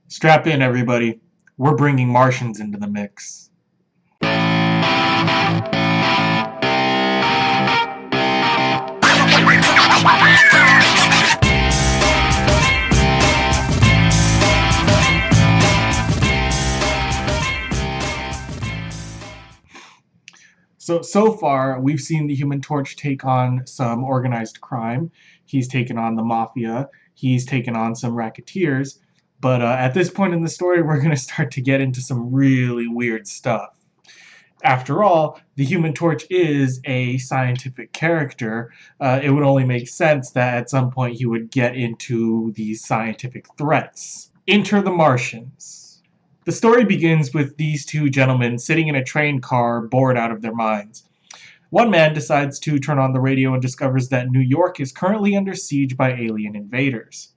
Strap in, everybody. We're bringing Martians into the mix. So far, we've seen the Human Torch take on some organized crime. He's taken on the mafia. He's taken on some racketeers. But at this point in the story, we're going to start to get into some really weird stuff. After all, the Human Torch is a scientific character. It would only make sense that at some point he would get into these scientific threats. Enter the Martians. The story begins with these two gentlemen sitting in a train car, bored out of their minds. One man decides to turn on the radio and discovers that New York is currently under siege by alien invaders.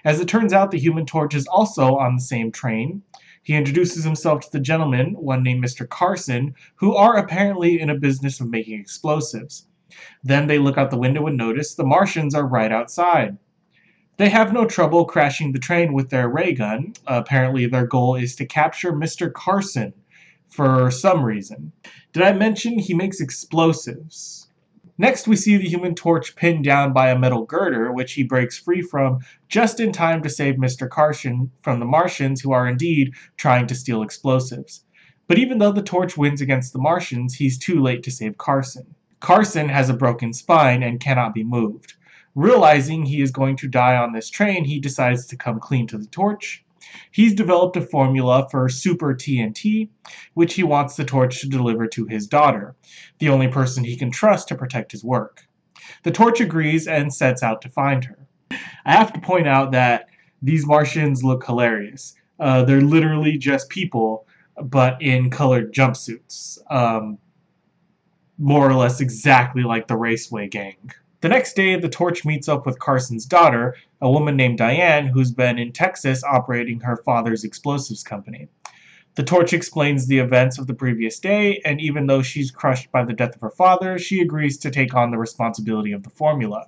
As it turns out, the Human Torch is also on the same train. He introduces himself to the gentlemen, one named Mr. Carson, who are apparently in a business of making explosives. Then they look out the window and notice the Martians are right outside. They have no trouble crashing the train with their ray gun. Apparently their goal is to capture Mr. Carson for some reason. Did I mention he makes explosives? Next, we see the Human Torch pinned down by a metal girder, which he breaks free from just in time to save Mr. Carson from the Martians, who are indeed trying to steal explosives. But even though the Torch wins against the Martians, he's too late to save Carson. Carson has a broken spine and cannot be moved. Realizing he is going to die on this train, he decides to come clean to the Torch. He's developed a formula for Super TNT, which he wants the Torch to deliver to his daughter, the only person he can trust to protect his work. The Torch agrees and sets out to find her. I have to point out that these Martians look hilarious. They're literally just people, but in colored jumpsuits. More or less exactly like the Raceway Gang. The next day, the Torch meets up with Carson's daughter, a woman named Diane, who's been in Texas operating her father's explosives company. The Torch explains the events of the previous day, and even though she's crushed by the death of her father, she agrees to take on the responsibility of the formula.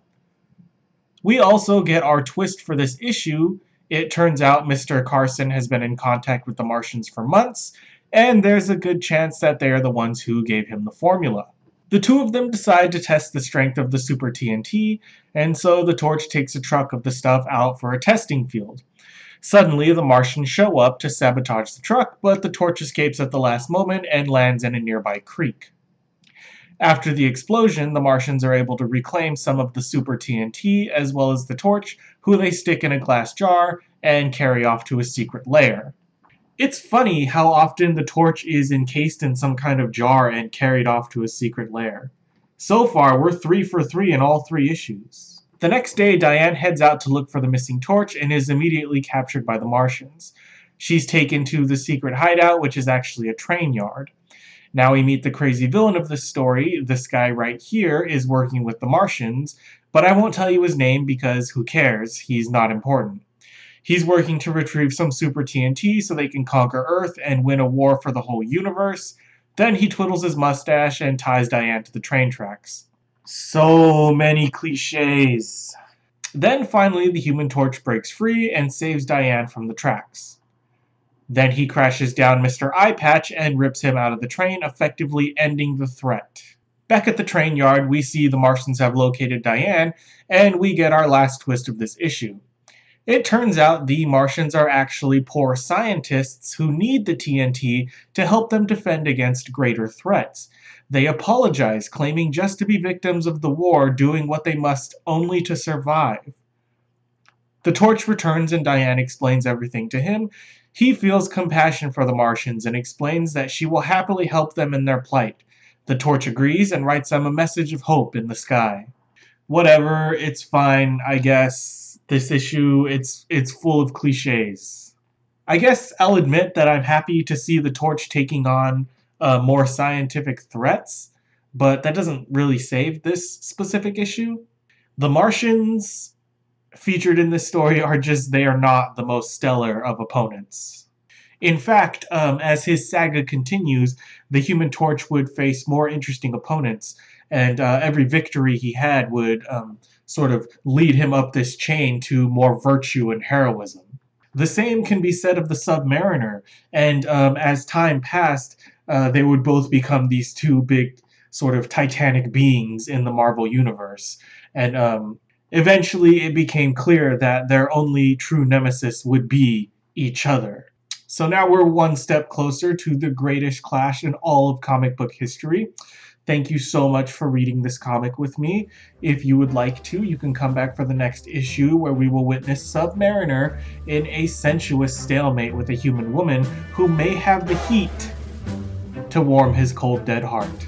We also get our twist for this issue. It turns out Mr. Carson has been in contact with the Martians for months, and there's a good chance that they are the ones who gave him the formula. The two of them decide to test the strength of the Super TNT, and so the Torch takes a truck of the stuff out for a testing field. Suddenly, the Martians show up to sabotage the truck, but the Torch escapes at the last moment and lands in a nearby creek. After the explosion, the Martians are able to reclaim some of the Super TNT as well as the Torch, who they stick in a glass jar and carry off to a secret lair. It's funny how often the Torch is encased in some kind of jar and carried off to a secret lair. So far, we're 3 for 3 in all 3 issues. The next day, Diane heads out to look for the missing Torch and is immediately captured by the Martians. She's taken to the secret hideout, which is actually a train yard. Now we meet the crazy villain of this story. This guy right here is working with the Martians, but I won't tell you his name because who cares? He's not important. He's working to retrieve some Super TNT so they can conquer Earth and win a war for the whole universe. Then he twiddles his mustache and ties Diane to the train tracks. So many cliches. Then finally the Human Torch breaks free and saves Diane from the tracks. Then he crashes down Mr. Eye Patch and rips him out of the train, effectively ending the threat. Back at the train yard, we see the Martians have located Diane, and we get our last twist of this issue. It turns out the Martians are actually poor scientists who need the TNT to help them defend against greater threats. They apologize, claiming just to be victims of the war, doing what they must only to survive. The Torch returns and Diane explains everything to him. He feels compassion for the Martians and explains that she will happily help them in their plight. The Torch agrees and writes them a message of hope in the sky. Whatever, it's fine, I guess. This issue, it's full of cliches. I guess I'll admit that I'm happy to see the Torch taking on more scientific threats, but that doesn't really save this specific issue. The Martians featured in this story they are not the most stellar of opponents. In fact, as his saga continues, the Human Torch would face more interesting opponents, and every victory he had would sort of lead him up this chain to more virtue and heroism. The same can be said of the Submariner, and as time passed, they would both become these two big sort of titanic beings in the Marvel Universe. And eventually it became clear that their only true nemesis would be each other. So now we're one step closer to the greatest clash in all of comic book history. Thank you so much for reading this comic with me. If you would like to, you can come back for the next issue where we will witness Submariner in a sensuous stalemate with a human woman who may have the heat to warm his cold, dead heart.